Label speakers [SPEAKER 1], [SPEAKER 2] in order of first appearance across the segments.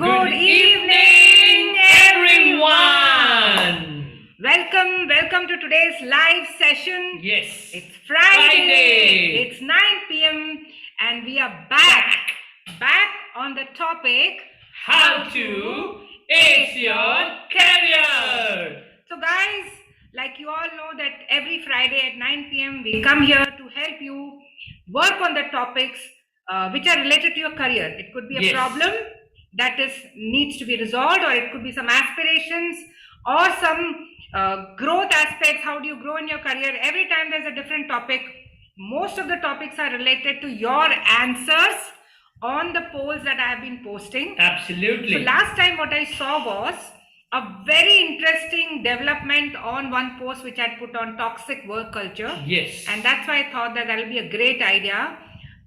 [SPEAKER 1] Good evening, everyone. Welcome to today's live session.
[SPEAKER 2] Yes.
[SPEAKER 1] It's Friday.
[SPEAKER 2] Friday.
[SPEAKER 1] It's 9 p.m. and we are back on the topic
[SPEAKER 2] How to ace your career.
[SPEAKER 1] So guys, like you all know that every Friday at 9 p.m. we come here to help you work on the topics which are related to your career. It could be a
[SPEAKER 2] Yes.
[SPEAKER 1] problem that needs to be resolved, or it could be some aspirations or some growth aspects. How do you grow in your career? Every time there's a different topic. Most of the topics are related to your answers on the polls that I have been posting.
[SPEAKER 2] Absolutely.
[SPEAKER 1] So last time what I saw was a very interesting development on one post which I had put on toxic work culture.
[SPEAKER 2] Yes.
[SPEAKER 1] And that's why I thought that will be a great idea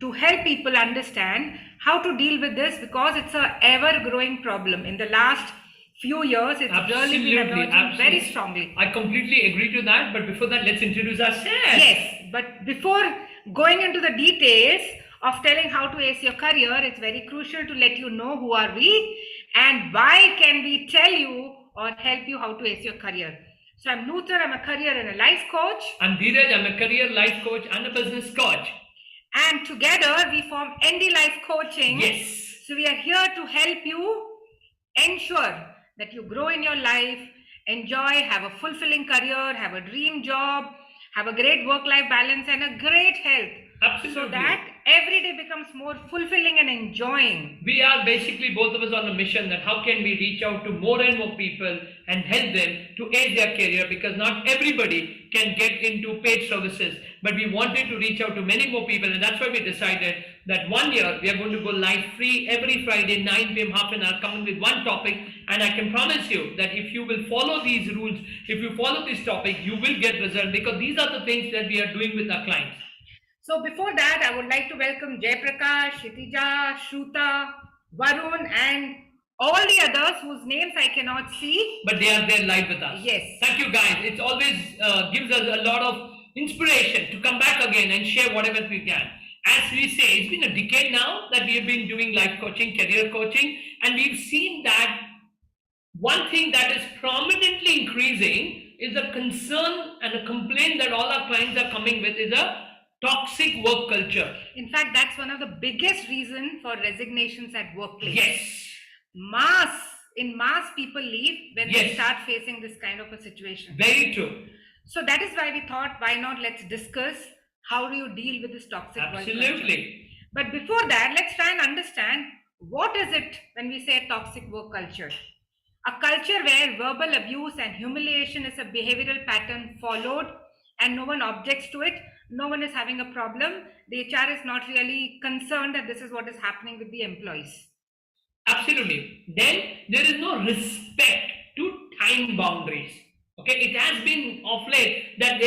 [SPEAKER 1] to help people understand how to deal with this, because it's a ever growing problem. In the last few years, it's really been emerging very strongly.
[SPEAKER 2] I completely agree to that. But before that, let's introduce ourselves.
[SPEAKER 1] Yes, but before going into the details of telling how to ace your career, it's very crucial to let you know who are we and why can we tell you or help you how to ace your career. So I'm Nutan, I'm a career and a life coach.
[SPEAKER 2] I'm Dheeraj, I'm a career life coach and a business coach.
[SPEAKER 1] And together we form ND Life Coaching.
[SPEAKER 2] Yes.
[SPEAKER 1] So we are here to help you ensure that you grow in your life, enjoy, have a fulfilling career, have a dream job, have a great work-life balance and a great health.
[SPEAKER 2] Absolutely.
[SPEAKER 1] So that every day becomes more fulfilling and enjoying.
[SPEAKER 2] We are basically both of us on a mission that how can we reach out to more and more people and help them to ace their career, because not everybody can get into paid services, but we wanted to reach out to many more people, and that's why we decided that 1 year we are going to go live free every Friday 9 p.m. half an hour, coming with one topic. And I can promise you that if you will follow these rules, if you follow this topic, you will get results, because these are the things that we are doing with our clients.
[SPEAKER 1] So before that, I would like to welcome Jaiprakash, Kshitija, Shruta, Varun and all the others whose names I cannot see.
[SPEAKER 2] But they are there live with us.
[SPEAKER 1] Yes.
[SPEAKER 2] Thank you guys. It always gives us a lot of inspiration to come back again and share whatever we can. As we say, it's been a decade now that we have been doing life coaching, career coaching, and we've seen that one thing that is prominently increasing is a concern and a complaint that all our clients are coming with is a toxic work culture.
[SPEAKER 1] In fact, that's one of the biggest reasons for resignations at workplace.
[SPEAKER 2] Yes.
[SPEAKER 1] In mass people leave when
[SPEAKER 2] Yes.
[SPEAKER 1] they start facing this kind of a situation.
[SPEAKER 2] Very true.
[SPEAKER 1] So that is why we thought, why not let's discuss how do you deal with this toxic work culture.
[SPEAKER 2] Absolutely.
[SPEAKER 1] But before that, let's try and understand what is it when we say toxic work culture. A culture where verbal abuse and humiliation is a behavioral pattern followed and no one objects to it. No one is having a problem. The HR is not really concerned that this is what is happening with the employees.
[SPEAKER 2] Absolutely. Then there is no respect to time boundaries. Okay, it has been of late that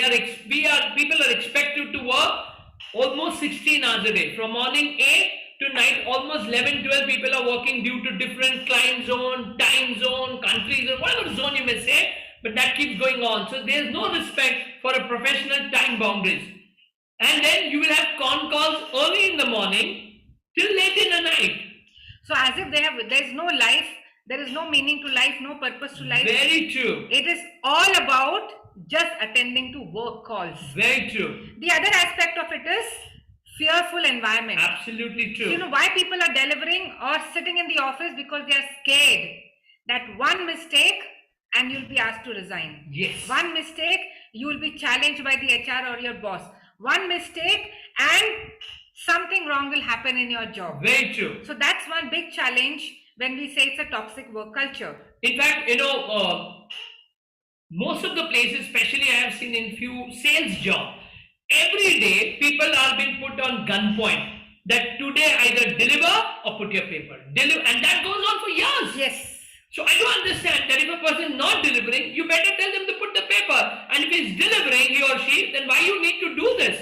[SPEAKER 2] people are expected to work almost 16 hours a day, from morning 8 to night, almost 11, 12 people are working due to different client zone, time zone, country zone, whatever zone you may say, but that keeps going on. So there is no respect for a professional time boundaries. And then you will have con calls early in the morning till late in the night.
[SPEAKER 1] So as if there is no life, there is no meaning to life, no purpose to life.
[SPEAKER 2] Very true.
[SPEAKER 1] It is all about just attending to work calls.
[SPEAKER 2] Very true.
[SPEAKER 1] The other aspect of it is fearful environment.
[SPEAKER 2] Absolutely true.
[SPEAKER 1] You know why people are delivering or sitting in the office? Because they are scared that one mistake and you'll be asked to resign.
[SPEAKER 2] Yes.
[SPEAKER 1] One mistake, you will be challenged by the HR or your boss. One mistake and something wrong will happen in your job.
[SPEAKER 2] Very true.
[SPEAKER 1] So that's one big challenge when we say it's a toxic work culture.
[SPEAKER 2] In fact, most of the places, especially I have seen in few sales jobs, every day people are being put on gunpoint that today either deliver or put your paper. And that goes on for years.
[SPEAKER 1] Yes.
[SPEAKER 2] So I do understand that if a person is not delivering, you better tell them to put the paper. And if he's delivering, he or she, then why you need to do this?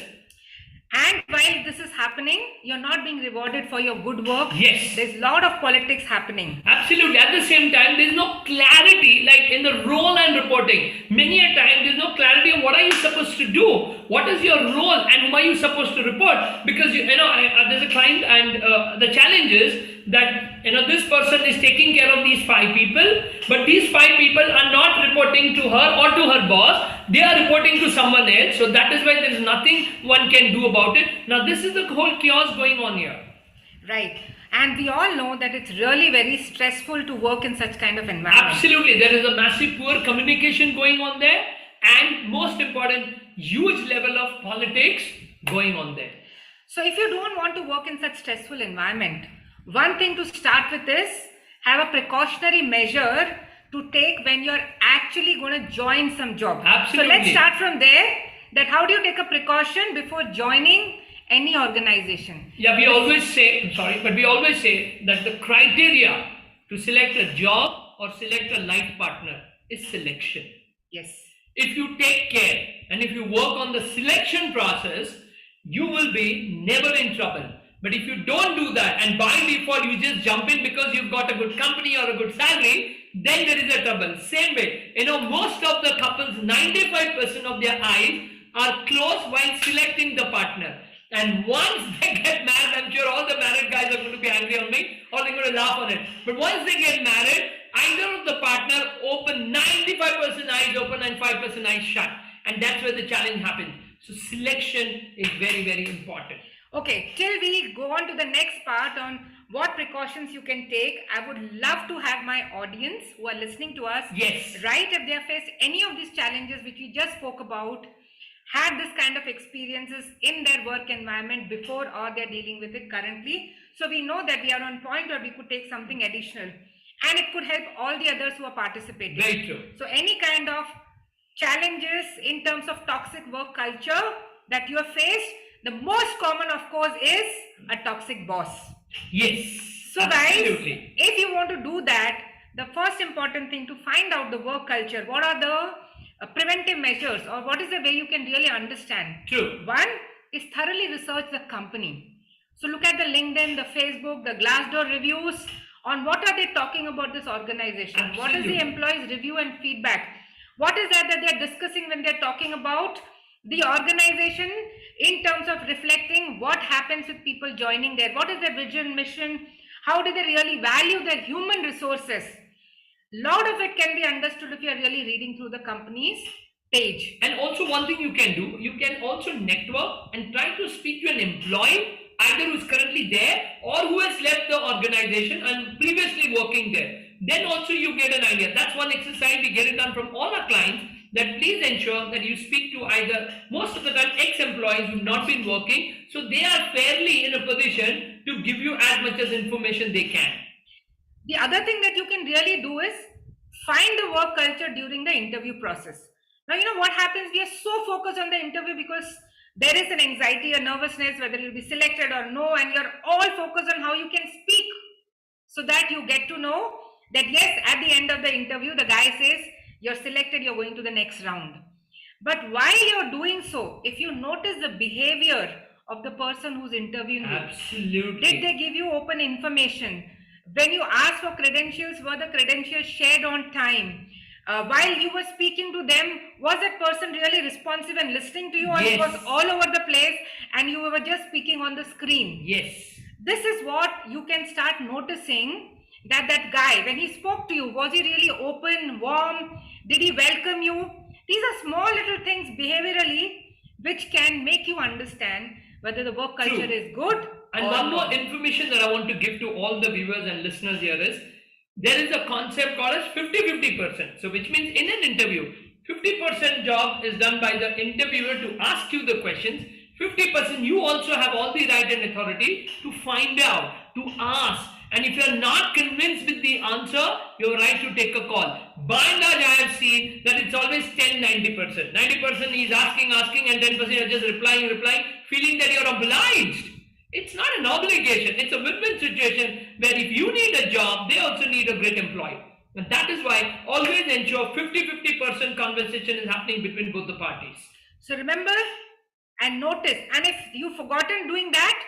[SPEAKER 1] And while this is happening, you're not being rewarded for your good work.
[SPEAKER 2] Yes.
[SPEAKER 1] There's a lot of politics happening.
[SPEAKER 2] Absolutely. At the same time, there's no clarity like in the role and reporting. Many a time, there's no clarity on what are you supposed to do. What is your role and whom are you supposed to report? Because, there's a client and the challenge is that this person is taking care of these five people, but these five people are not reporting to her or to her boss. They are reporting to someone else. So that is why there is nothing one can do about it. Now this is the whole chaos going on here.
[SPEAKER 1] Right. And we all know that it's really very stressful to work in such kind of environment.
[SPEAKER 2] Absolutely. There is a massive poor communication going on there, and most important, huge level of politics going on there.
[SPEAKER 1] So if you don't want to work in such stressful environment, one thing to start with is have a precautionary measure to take when you're actually going to join some job.
[SPEAKER 2] Absolutely.
[SPEAKER 1] So let's start from there, that how do you take a precaution before joining any organization?
[SPEAKER 2] Yeah, we always say that the criteria to select a job or select a life partner is selection.
[SPEAKER 1] Yes.
[SPEAKER 2] If you take care and if you work on the selection process, you will be never in trouble. But if you don't do that and by default you just jump in because you've got a good company or a good salary, then there is a trouble. Same way, most of the couples, 95% of their eyes are closed while selecting the partner. And once they get married, I'm sure all the married guys are going to be angry on me or they're going to laugh on it. But once they get married, either of the partner open, 95% eyes open and 5% eyes shut. And that's where the challenge happens. So selection is very, very important.
[SPEAKER 1] Okay, till we go on to the next part on what precautions you can take, I would love to have my audience who are listening to us,
[SPEAKER 2] yes,
[SPEAKER 1] right, if they have faced any of these challenges which we just spoke about, had this kind of experiences in their work environment before or they're dealing with it currently. So we know that we are on point or we could take something additional and it could help all the others who are participating.
[SPEAKER 2] Very true.
[SPEAKER 1] So any kind of challenges in terms of toxic work culture that you have faced, the most common of course is a toxic boss.
[SPEAKER 2] Yes.
[SPEAKER 1] So
[SPEAKER 2] absolutely.
[SPEAKER 1] Guys, if you want to do that, the first important thing to find out the work culture, what are the preventive measures or what is the way you can really understand?
[SPEAKER 2] True.
[SPEAKER 1] One is thoroughly research the company. So look at the LinkedIn, the Facebook, the Glassdoor reviews on what are they talking about this organization.
[SPEAKER 2] Absolutely.
[SPEAKER 1] What is the employees review and feedback? What is that they are discussing when they're talking about the organization in terms of reflecting what happens with people joining there? What is their vision, mission? How do they really value their human resources? Lot of it can be understood if you are really reading through the company's page.
[SPEAKER 2] And also one thing you can do, you can also network and try to speak to an employee either who's currently there or who has left the organization and previously working there. Then also you get an idea. That's one exercise we get it done from all our clients, that please ensure that you speak to either, most of the time, ex-employees who've not been working, so they are fairly in a position to give you as much as information they can.
[SPEAKER 1] The other thing that you can really do is find the work culture during the interview process. Now, what happens? We are so focused on the interview because there is an anxiety, a nervousness, whether you'll be selected or no, and you're all focused on how you can speak so that you get to know that yes, at the end of the interview, the guy says, you're selected, you're going to the next round. But while you're doing so, if you notice the behavior of the person who's interviewing you,
[SPEAKER 2] absolutely,
[SPEAKER 1] did they give you open information? When you asked for credentials, were the credentials shared on time? While you were speaking to them, was that person really responsive and listening to you, or
[SPEAKER 2] yes,
[SPEAKER 1] it was all over the place and you were just speaking on the screen?
[SPEAKER 2] Yes.
[SPEAKER 1] This is what you can start noticing, that guy, when he spoke to you, was he really open, warm? Did he welcome you? These are small little things behaviorally which can make you understand whether the work culture
[SPEAKER 2] True.
[SPEAKER 1] is good.
[SPEAKER 2] And one more information that I want to give to all the viewers and listeners here is, there is a concept called as 50-50%. So which means in an interview, 50% job is done by the interviewer to ask you the questions. 50% you also have all the right and authority to find out, to ask. And if you are not convinced with the answer, you are right to take a call. By and large, I have seen that it's always 10-90%. 90% is asking, and 10% are just replying, feeling that you're obliged. It's not an obligation. It's a win-win situation where if you need a job, they also need a great employee. And that is why always ensure 50-50% conversation is happening between both the parties.
[SPEAKER 1] So remember and notice. And if you've forgotten doing that,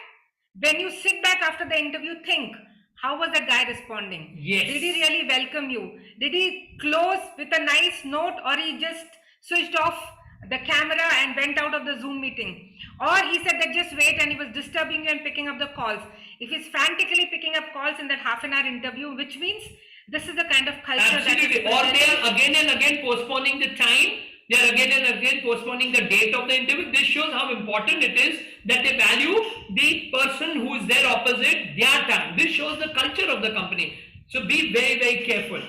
[SPEAKER 1] when you sit back after the interview, think, how was that guy responding?
[SPEAKER 2] Yes.
[SPEAKER 1] Did he really welcome you? Did he close with a nice note, or he just switched off the camera and went out of the Zoom meeting? Or he said that just wait and he was disturbing you and picking up the calls. if he's frantically picking up calls in that half an hour interview, which means this is the kind of culture that
[SPEAKER 2] Absolutely.
[SPEAKER 1] is
[SPEAKER 2] Or they
[SPEAKER 1] presented.
[SPEAKER 2] are again and again postponing the time. They are again and again postponing the date of the interview. This shows how important it is that they value the person who is their opposite, their time. This shows the culture of the company. So be very, very careful.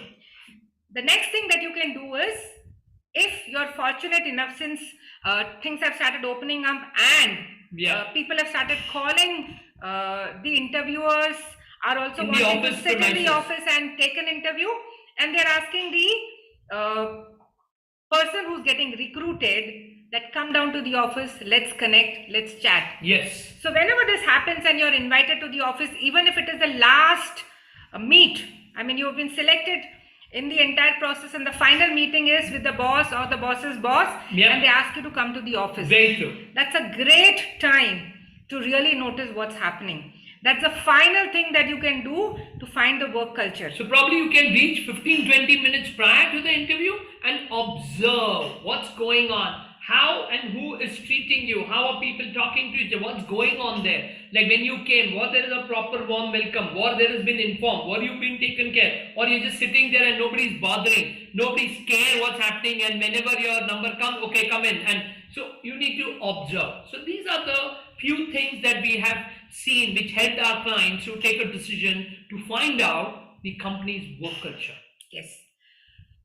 [SPEAKER 1] The next thing that you can do is, if you're fortunate enough, since things have started opening up and
[SPEAKER 2] Yeah.
[SPEAKER 1] people have started calling, the interviewers are also
[SPEAKER 2] In the
[SPEAKER 1] wanting to
[SPEAKER 2] office
[SPEAKER 1] sit in the
[SPEAKER 2] premises.
[SPEAKER 1] office and take an interview, and they're asking the person who's getting recruited that come down to the office, let's connect, let's chat.
[SPEAKER 2] Yes.
[SPEAKER 1] So whenever this happens and you're invited to the office, even if it is the last meet, I mean, you've been selected in the entire process, and the final meeting is with the boss or the boss's boss,
[SPEAKER 2] Yeah.
[SPEAKER 1] and they ask you to come to the office.
[SPEAKER 2] Very true.
[SPEAKER 1] That's a great time to really notice what's happening. That's the final thing that you can do to find the work culture.
[SPEAKER 2] So probably you can reach 15-20 minutes prior to the interview and observe what's going on. How and who is treating you? How are people talking to each other? What's going on there? Like when you came, was there is a proper warm welcome? Or there has been informed? Were you being taken care? Or you're just sitting there and nobody's bothering? Nobody's care what's happening, and whenever your number comes, okay, come in. And so you need to observe. So these are the few things that we have seen which helped our clients to take a decision to find out the company's work culture.
[SPEAKER 1] Yes.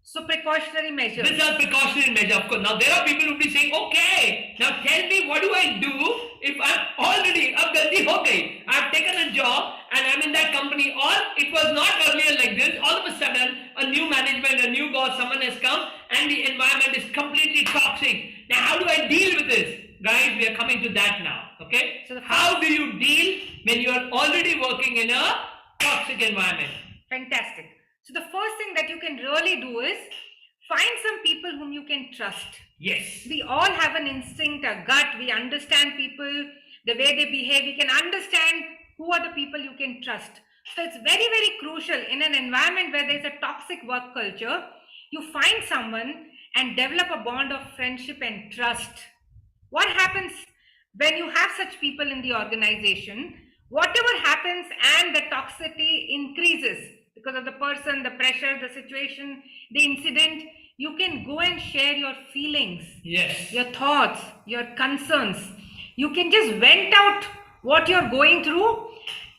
[SPEAKER 1] So precautionary measures.
[SPEAKER 2] These are precautionary measures, of course. Now there are people who will be saying, okay, now tell me what do I do if I'm already a galti ho gayi. I've taken a job and I'm in that company, or it was not earlier like this. All of a sudden, a new management, a new boss, someone has come and the environment is completely toxic. Now how do I deal with this? Guys, we are coming to that now. Okay?
[SPEAKER 1] So
[SPEAKER 2] how do you deal when you are already working in a toxic environment?
[SPEAKER 1] Fantastic. So the first thing that you can really do is find some people whom you can trust.
[SPEAKER 2] Yes.
[SPEAKER 1] We all have an instinct, a gut. We understand people, the way they behave. We can understand who are the people you can trust. So it's very, very crucial in an environment where there's a toxic work culture, you find someone and develop a bond of friendship and trust. What happens when you have such people in the organization? Whatever happens and the toxicity increases because of the person, the pressure, the situation, the incident, you can go and share your feelings,
[SPEAKER 2] yes,
[SPEAKER 1] your thoughts, your concerns. You can just vent out what you're going through,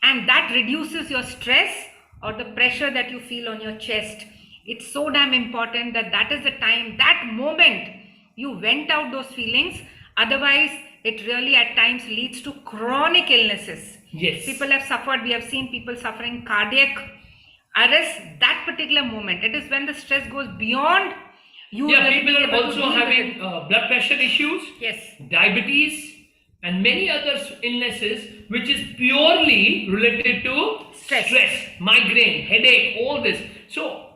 [SPEAKER 1] and that reduces your stress or the pressure that you feel on your chest. It's so damn important that that is the time, that moment you vent out those feelings. Otherwise, it really at times leads to chronic illnesses.
[SPEAKER 2] Yes.
[SPEAKER 1] People have suffered, we have seen people suffering cardiac arrest that particular moment. It is when the stress goes beyond you.
[SPEAKER 2] Yeah,
[SPEAKER 1] really
[SPEAKER 2] people
[SPEAKER 1] being
[SPEAKER 2] are
[SPEAKER 1] able to
[SPEAKER 2] also
[SPEAKER 1] deal with
[SPEAKER 2] having
[SPEAKER 1] it.
[SPEAKER 2] blood pressure issues,
[SPEAKER 1] Yes.
[SPEAKER 2] diabetes, and many other illnesses which is purely related to
[SPEAKER 1] Stress.
[SPEAKER 2] migraine, headache, all this. So,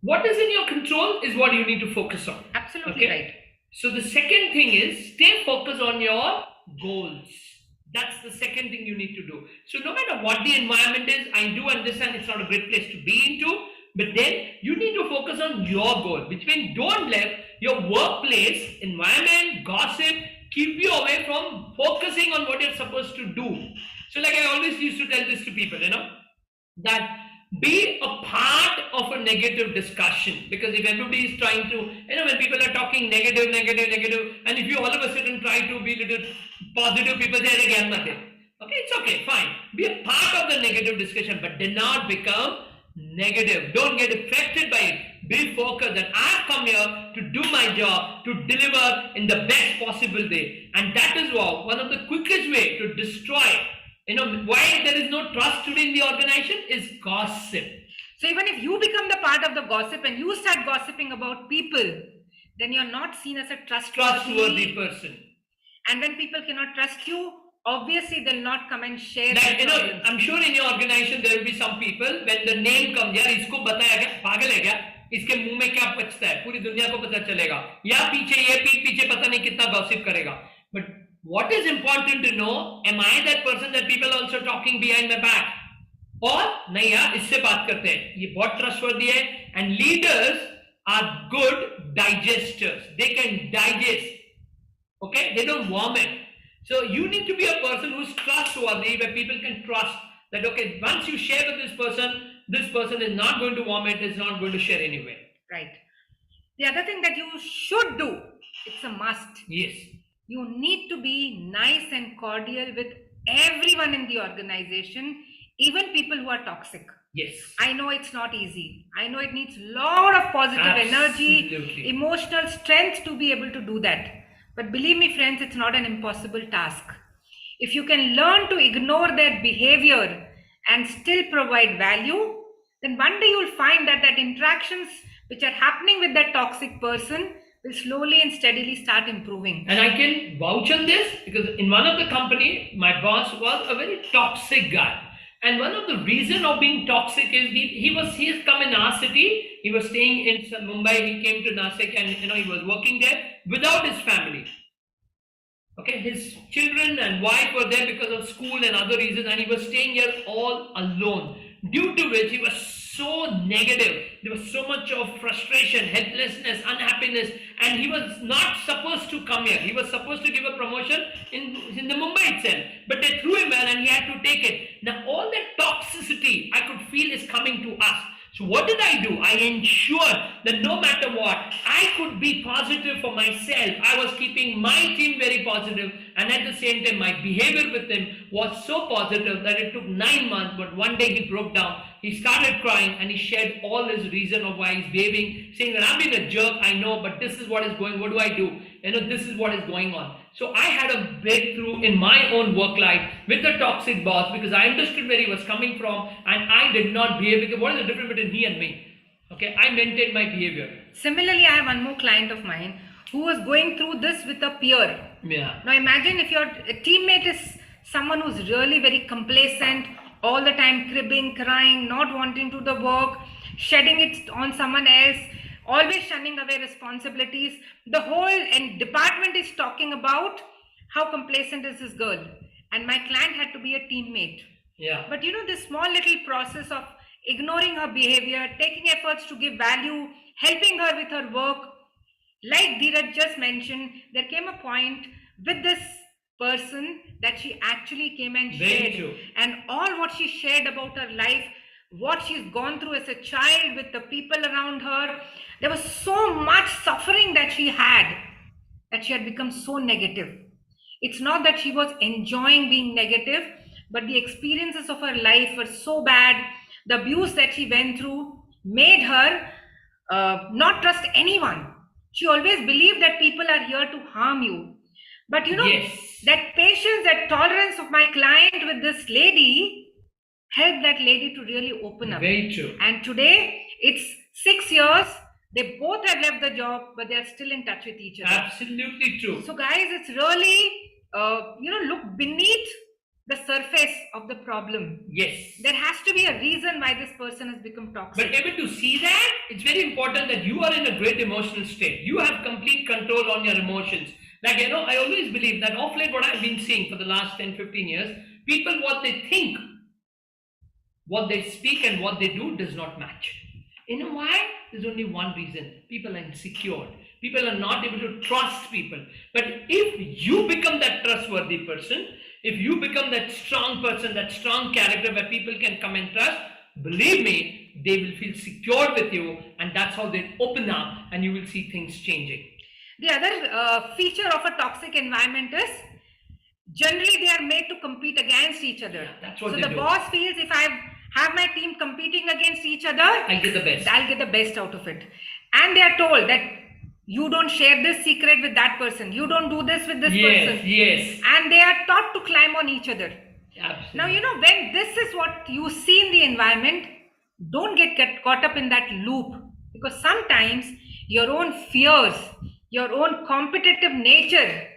[SPEAKER 2] what is in your control is what you need to focus on.
[SPEAKER 1] Absolutely right.
[SPEAKER 2] So, the second thing is stay focused on your goals. That's the second thing you need to do. So, no matter what the environment is, I do understand it's not a great place to be into, but then you need to focus on your goal, which means don't let your workplace, environment, gossip keep you away from focusing on what you're supposed to do. So, like I always used to tell this to people, that be a part of a negative discussion, because if everybody is trying to, when people are talking negative, and if you all of a sudden try to be little positive, people say again nothing. Okay, it's okay, fine. Be a part of the negative discussion, but do not become negative. Don't get affected by it. Be focused that I've come here to do my job, to deliver in the best possible way. And that is one of the quickest way to destroy, why there is no trust today in the organization is gossip.
[SPEAKER 1] So even if you become the part of the gossip and you start gossiping about people, then you're not seen as a
[SPEAKER 2] Trustworthy person.
[SPEAKER 1] And when people cannot trust you, obviously they'll not come and share.
[SPEAKER 2] That, I'm sure in your organization there will be some people, when the name comes, यार इसको बताया क्या, पागल है क्या, इसके मुंह में क्या पचता है, पूरी दुनिया को पता चलेगा, या पीछे ये पीठ पीछे पता नहीं कितना गॉसिप करेगा. But what is important to know, am I that person that people are also talking behind my back? और नहीं यार, इससे बात करते हैं, ये बहुत trustworthy है. And leaders are good digesters. They can digest. Okay, they don't vomit. So you need to be a person who's trustworthy, where people can trust that, okay, once you share with this person is not going to vomit, is not going to share anyway.
[SPEAKER 1] Right. The other thing that you should do, it's a must.
[SPEAKER 2] Yes.
[SPEAKER 1] You need to be nice and cordial with everyone in the organization, even people who are toxic.
[SPEAKER 2] Yes.
[SPEAKER 1] I know it's not easy. I know it needs a lot of positive energy,
[SPEAKER 2] Absolutely.
[SPEAKER 1] emotional strength to be able to do that. But believe me, friends, it's not an impossible task. If you can learn to ignore their behavior and still provide value, then one day you'll find that interactions which are happening with that toxic person will slowly and steadily start improving.
[SPEAKER 2] And I can vouch on this because in one of the company, my boss was a very toxic guy. And one of the reason of being toxic is he has come in our city. He was staying in Mumbai. He came to Nasik, and he was working there without his family. Okay, his children and wife were there because of school and other reasons, and he was staying here all alone. Due to which he was so negative. There was so much of frustration, helplessness, unhappiness, and he was not supposed to come here. He was supposed to give a promotion in the Mumbai itself, but they threw him out, and he had to take it. Now all that toxicity I could feel is coming to us. So what did I do? I ensured that no matter what, I could be positive for myself. I was keeping my team very positive, and at the same time, my behavior with him was so positive that it took 9 months. But one day he broke down. He started crying, and he shared all his reason of why he's behaving, saying that I'm being a jerk. I know, but this is what is going. What do I do? This is what is going on. So I had a breakthrough in my own work life with a toxic boss because I understood where he was coming from, and I did not behave. Because what is the difference between he and me? Okay, I maintained my behavior.
[SPEAKER 1] Similarly, I have one more client of mine who was going through this with a peer.
[SPEAKER 2] Yeah.
[SPEAKER 1] Now imagine if your teammate is someone who's really very complacent, all the time cribbing, crying, not wanting to do the work, shedding it on someone else, always shunning away responsibilities. The whole department is talking about how complacent is this girl. And my client had to be a teammate.
[SPEAKER 2] Yeah.
[SPEAKER 1] But this small little process of ignoring her behavior, taking efforts to give value, helping her with her work, like Dheeraj just mentioned, there came a point with this person that she actually came and
[SPEAKER 2] Very
[SPEAKER 1] shared.
[SPEAKER 2] true.
[SPEAKER 1] And all what she shared about her life, what she's gone through as a child with the people around her, there was so much suffering that she had become so negative. It's not that she was enjoying being negative, but the experiences of her life were so bad. The abuse that she went through made her not trust anyone. She always believed that people are here to harm you. But
[SPEAKER 2] Yes.
[SPEAKER 1] that patience, that tolerance of my client with this lady helped that lady to really open up.
[SPEAKER 2] Very true.
[SPEAKER 1] And today it's 6 years. They both have left the job, but they are still in touch with each other.
[SPEAKER 2] Absolutely true.
[SPEAKER 1] So, guys, it's really, look beneath the surface of the problem.
[SPEAKER 2] Yes.
[SPEAKER 1] There has to be a reason why this person has become toxic.
[SPEAKER 2] But able to see that, it's very important that you are in a great emotional state. You have complete control on your emotions. Like, I always believe that of late what I've been seeing for the last 10, 15 years, people, what they think, what they speak and what they do does not match. You know why? There's only one reason. People are insecure. People are not able to trust people. But if you become that trustworthy person, if you become that strong person, that strong character where people can come and trust, believe me, they will feel secure with you, and that's how they open up and you will see things changing.
[SPEAKER 1] The other feature of a toxic environment is generally they are made to compete against each other.
[SPEAKER 2] Yeah, that's what
[SPEAKER 1] so
[SPEAKER 2] they
[SPEAKER 1] the
[SPEAKER 2] do.
[SPEAKER 1] boss feels if I have my team competing against each other,
[SPEAKER 2] I'll get the best.
[SPEAKER 1] I'll get the best out of it. And they are told that you don't share this secret with that person. You don't do this with this person.
[SPEAKER 2] Yes.
[SPEAKER 1] And they are taught to climb on each other.
[SPEAKER 2] Absolutely.
[SPEAKER 1] Now, when this is what you see in the environment, don't get caught up in that loop, because sometimes your own fears, your own competitive nature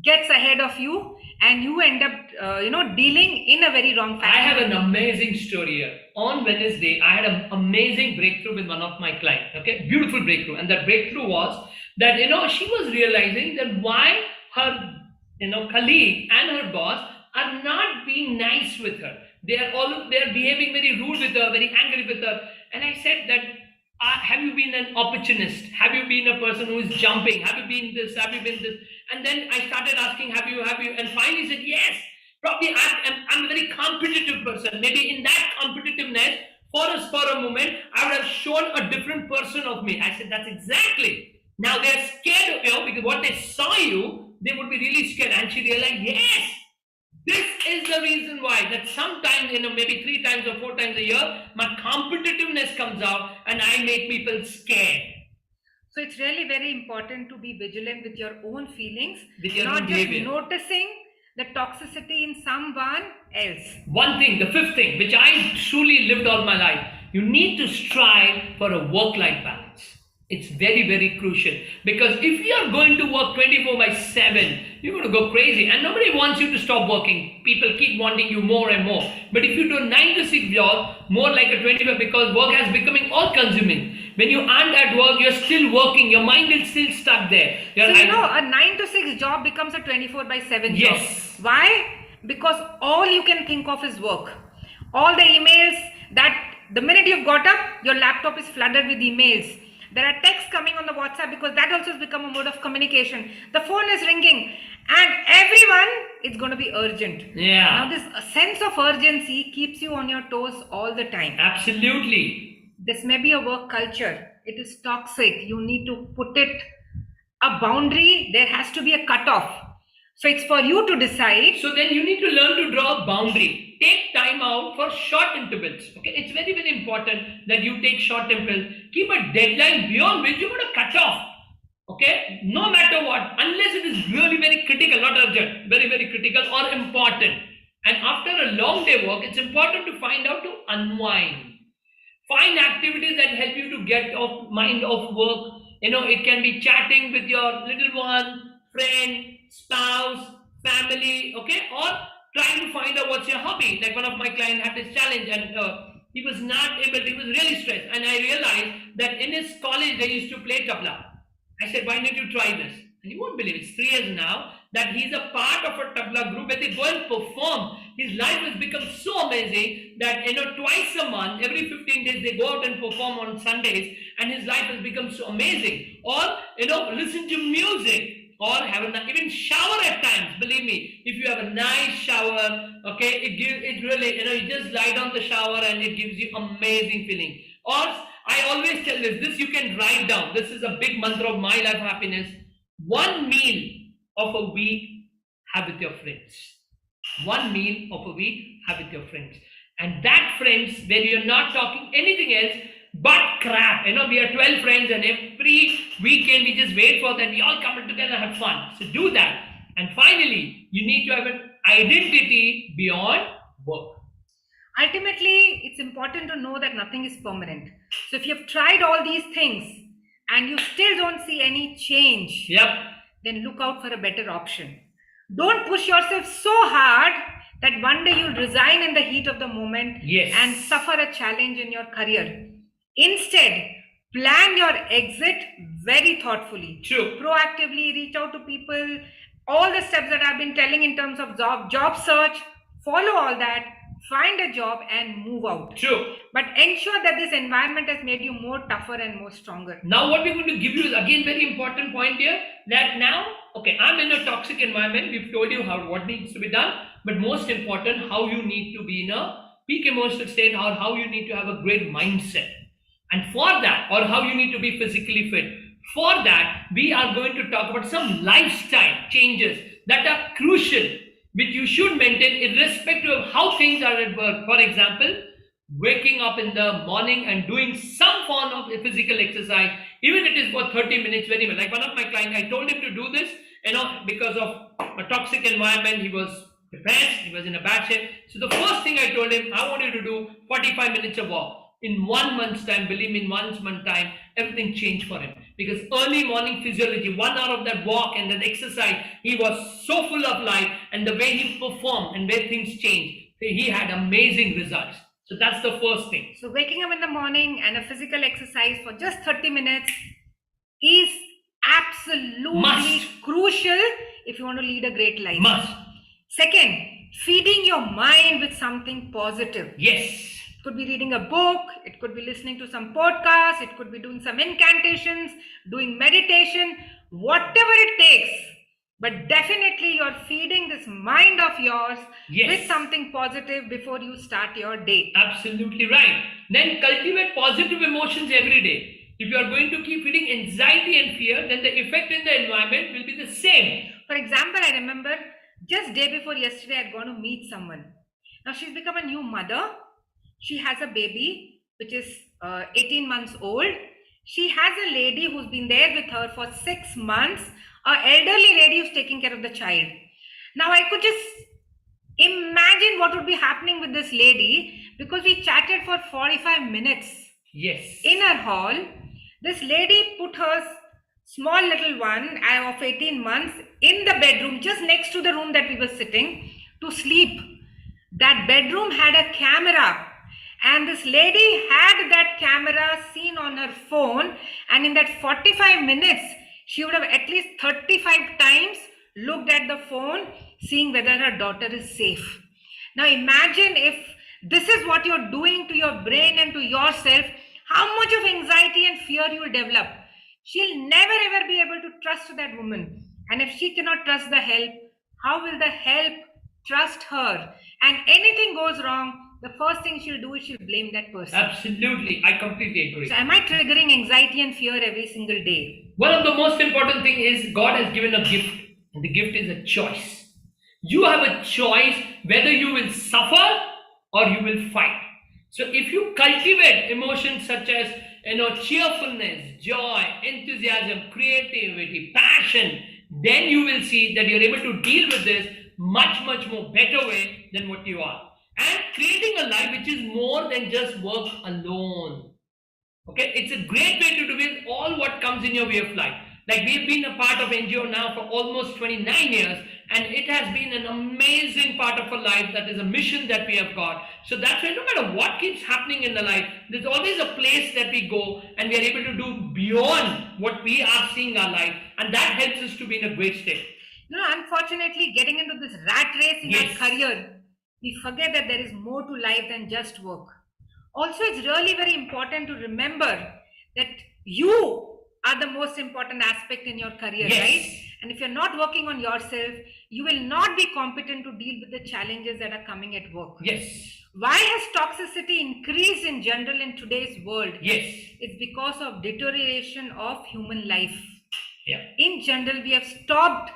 [SPEAKER 1] gets ahead of you, and you end up, dealing in a very wrong fashion.
[SPEAKER 2] I have an amazing story here. On Wednesday, I had an amazing breakthrough with one of my clients. Okay, beautiful breakthrough, and that breakthrough was that she was realizing that why her colleague and her boss are not being nice with her. They are behaving very rude with her, very angry with her. And I said that have you been an opportunist? Have you been a person who is jumping? Have you been this? Have you been this? And then I started asking, have you? And finally said, yes. Probably I'm a very competitive person. Maybe in that competitiveness, for a moment, I would have shown a different person of me. I said, that's exactly. Now they're scared of you because what they saw you, they would be really scared. And she realized, yes, this is the reason why that sometimes, maybe 3 times or 4 times a year, my competitiveness comes out and I make people scared.
[SPEAKER 1] So it's really very important to be vigilant with your own feelings,
[SPEAKER 2] With your
[SPEAKER 1] not
[SPEAKER 2] own
[SPEAKER 1] just
[SPEAKER 2] behavior.
[SPEAKER 1] noticing the toxicity in someone else.
[SPEAKER 2] One thing, the fifth thing, which I truly lived all my life, you need to strive for a work-life balance. It's very, very crucial, because if you are going to work 24 by 7, you're going to go crazy, and nobody wants you to stop working. People keep wanting you more and more. But if you do 9 to 6 job, more like a 25, because work has becoming all-consuming. When you aren't at work, you're still working. Your mind is still stuck there.
[SPEAKER 1] So a 9 to 6 job becomes a 24 by 7 job.
[SPEAKER 2] Yes.
[SPEAKER 1] Why? Because all you can think of is work. All the emails that the minute you've got up, your laptop is flooded with emails. There are texts coming on the WhatsApp because that also has become a mode of communication. The phone is ringing and everyone is going to be urgent.
[SPEAKER 2] Yeah.
[SPEAKER 1] Now this sense of urgency keeps you on your toes all the time.
[SPEAKER 2] Absolutely.
[SPEAKER 1] This may be a work culture. It is toxic. You need to put it a boundary. There has to be a cutoff. So it's for you to decide.
[SPEAKER 2] So then you need to learn to draw a boundary. Take time out for short intervals. Okay, it's very, very important that you take short intervals. Keep a deadline beyond which you're going to cut off. Okay, no matter what, unless it is really very critical, not urgent, very, very critical or important. And after a long day work, it's important to find out to unwind. Find activities that help you to get off mind off work. It can be chatting with your little one, friend, spouse, family, okay, or trying to find out what's your hobby. Like one of my clients had this challenge, and he was not able, he was really stressed, and I realized that in his college they used to play tabla. I said, why don't you try this? And you won't believe, it's 3 years now that he's a part of a tabla group where they go and perform. His life has become so amazing that twice a month, every 15 days, they go out and perform on Sundays, and his life has become so amazing. Or listen to music, or have even shower at times. Believe me, if you have a nice shower, okay, it really, you just lie down the shower and it gives you amazing feeling. Or I always tell this you can write down. This is a big mantra of my life happiness. 1 meal of a week, have with your friends. 1 meal of a week, have with your friends. And that friends, where you're not talking anything else but crap. We are 12 friends, and every weekend we just wait for them. We all come together and have fun. So do that. And finally, you need to have an identity beyond work.
[SPEAKER 1] Ultimately, it's important to know that nothing is permanent. So if you've tried all these things and you still don't see any change,
[SPEAKER 2] yep,
[SPEAKER 1] then look out for a better option. Don't push yourself so hard that one day you'll resign in the heat of the moment,
[SPEAKER 2] yes,
[SPEAKER 1] and suffer a challenge in your career. Instead, plan your exit very thoughtfully.
[SPEAKER 2] True.
[SPEAKER 1] Proactively reach out to people. All the steps that I've been telling in terms of job search, follow all that, find a job and move out.
[SPEAKER 2] True.
[SPEAKER 1] But ensure that this environment has made you more tougher and more stronger.
[SPEAKER 2] Now what we're going to give you is again very important point here, that now, okay, I'm in a toxic environment. We've told you what needs to be done, but most important, how you need to be in a peak emotional state, or how you need to have a great mindset. And for that, or how you need to be physically fit, for that, we are going to talk about some lifestyle changes that are crucial, which you should maintain irrespective of how things are at work. For example, waking up in the morning and doing some form of physical exercise, even it is for 30 minutes, very well. Like one of my clients, I told him to do this, because of a toxic environment, he was depressed, he was in a bad shape. So the first thing I told him, I want you to do 45 minutes of walk. In 1 month's time, believe me, in 1 month's time, everything changed for him. Because early morning physiology, 1 hour of that walk and that exercise, he was so full of life, and the way he performed and where things changed, he had amazing results. So that's the first thing.
[SPEAKER 1] So waking up in the morning and a physical exercise for just 30 minutes is absolutely crucial if you want to lead a great life.
[SPEAKER 2] Must.
[SPEAKER 1] Second, feeding your mind with something positive.
[SPEAKER 2] Yes.
[SPEAKER 1] Could be reading a book, it could be listening to some podcast, it could be doing some incantations, doing meditation, whatever it takes. But definitely you're feeding this mind of yours
[SPEAKER 2] Yes.
[SPEAKER 1] with something positive before you start your day.
[SPEAKER 2] Absolutely right. Then cultivate positive emotions every day. If you are going to keep feeling anxiety and fear, then the effect in the environment will be the same.
[SPEAKER 1] For example, I remember just day before yesterday, I'd gone to meet someone. Now she's become a new mother. She has a baby which is 18 months old. She has a lady who's been there with her for 6 months, an elderly lady who's taking care of the child. Now I could just imagine what would be happening with this lady, because we chatted for 45 minutes
[SPEAKER 2] Yes.
[SPEAKER 1] in her hall. This lady put her small little one of 18 months in the bedroom just next to the room that we were sitting to sleep. That bedroom had a camera, and this lady had that camera seen on her phone, and in that 45 minutes she would have at least 35 times looked at the phone, seeing whether her daughter is safe. Now imagine if this is what you're doing to your brain and to yourself, how much of anxiety and fear you will develop. She'll never ever be able to trust that woman. And if she cannot trust the help, how will the help trust her? And anything goes wrong, the first thing she'll do is she'll blame that person.
[SPEAKER 2] Absolutely. I completely agree.
[SPEAKER 1] So am I triggering anxiety and fear every single day?
[SPEAKER 2] One of the most important thing is God has given a gift, and the gift is a choice. You have a choice whether you will suffer or you will fight. So if you cultivate emotions such as cheerfulness, joy, enthusiasm, creativity, passion, then you will see that you're able to deal with this much more better way than what you are. And creating a life which is more than just work alone. Okay, it's a great way to do with all what comes in your way of life. Like we've been a part of NGO now for almost 29 years, and it has been an amazing part of our life. That is a mission that we have got. So that's why no matter what keeps happening in the life, there's always a place that we go and we are able to do beyond what we are seeing our life, and that helps us to be in a great state.
[SPEAKER 1] Unfortunately, getting into this rat race in
[SPEAKER 2] Yes.
[SPEAKER 1] our career, we forget that there is more to life than just work. Also, it's really very important to remember that you are the most important aspect in your career,
[SPEAKER 2] Yes.
[SPEAKER 1] right? And if you're not working on yourself, you will not be competent to deal with the challenges that are coming at work.
[SPEAKER 2] Yes.
[SPEAKER 1] Why has toxicity increased in general in today's world?
[SPEAKER 2] Yes.
[SPEAKER 1] It's because of deterioration of human life.
[SPEAKER 2] Yeah.
[SPEAKER 1] In general, we have stopped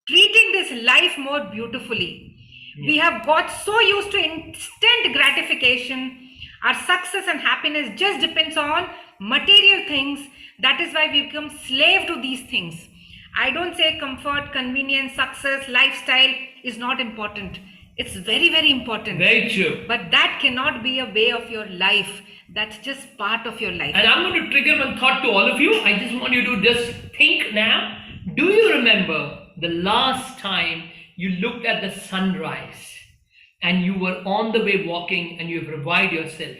[SPEAKER 1] treating this life more beautifully. We have got so used to instant gratification. Our success and happiness just depends on material things. That is why we become slave to these things. I don't say comfort, convenience, success, lifestyle is not important. It's very, very important.
[SPEAKER 2] Very true.
[SPEAKER 1] But that cannot be a way of your life. That's just part of your life.
[SPEAKER 2] And I'm going to trigger one thought to all of you. I just want you to just think now. Do you remember the last time you looked at the sunrise and you were on the way walking and you've revived yourself?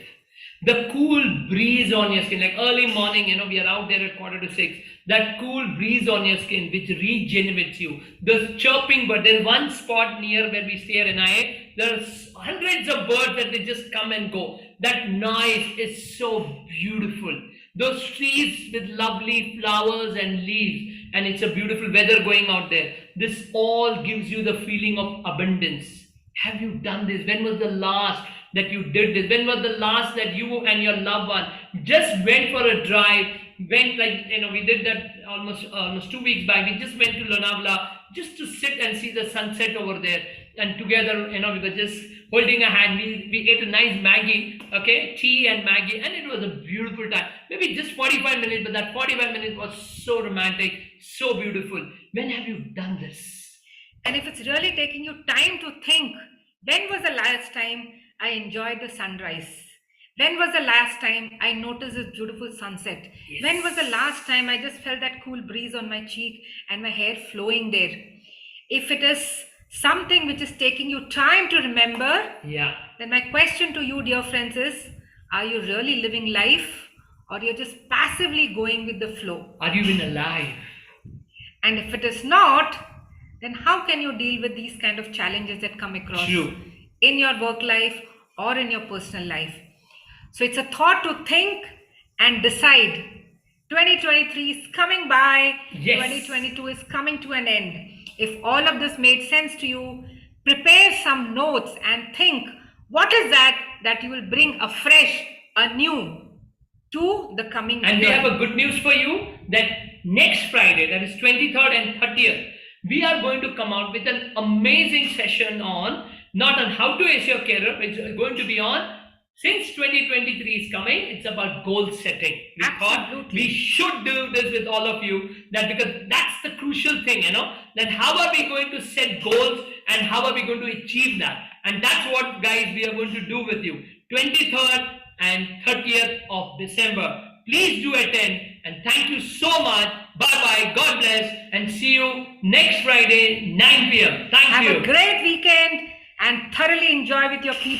[SPEAKER 2] The cool breeze on your skin, like early morning, we are out there at 5:45. That cool breeze on your skin which regenerates you. The chirping bird. There's one spot near where we stay at NIA. There's hundreds of birds that they just come and go. That noise is so beautiful. Those trees with lovely flowers and leaves, and it's a beautiful weather going out there. This all gives you the feeling of abundance. Have you done this? When was the last that you did this? When was the last that you and your loved one just went for a drive? Went we did that almost 2 weeks back. We just went to Lonavala just to sit and see the sunset over there. And together, we were just holding a hand. We ate a nice Maggie, okay, tea and Maggie, and it was a beautiful time. Maybe just 45 minutes, but that 45 minutes was so romantic, so beautiful. When have you done this?
[SPEAKER 1] And if it's really taking you time to think, when was the last time I enjoyed the sunrise? When was the last time I noticed this beautiful sunset?
[SPEAKER 2] Yes.
[SPEAKER 1] When was the last time I just felt that cool breeze on my cheek and my hair flowing there? If it is something which is taking you time to remember, then my question to you, dear friends, is, are you really living life, or you're just passively going with the flow?
[SPEAKER 2] Are you even alive?
[SPEAKER 1] And if it is not, then how can you deal with these kind of challenges that come across
[SPEAKER 2] True.
[SPEAKER 1] in your work life or in your personal life? So it's a thought to think and decide. 2023 is coming by,
[SPEAKER 2] Yes.
[SPEAKER 1] 2022 is coming to an end. If all of this made sense to you, prepare some notes and think what is that you will bring afresh, anew to the coming
[SPEAKER 2] And we
[SPEAKER 1] year.
[SPEAKER 2] have a good news for you that next Friday, that is 23rd and 30th, we are going to come out with an amazing session on, not on how to ace your career, it's going to be on, since 2023 is coming, it's about goal setting. We thought
[SPEAKER 1] Absolutely.
[SPEAKER 2] we should do this with all of you, that because that's the crucial thing, that how are we going to set goals and how are we going to achieve that? And that's what, guys, we are going to do with you. 23rd and 30th of December. Please do attend, and thank you so much. Bye-bye, God bless, and see you next Friday, 9 p.m. Thank you.
[SPEAKER 1] Have a great weekend and thoroughly enjoy with your people.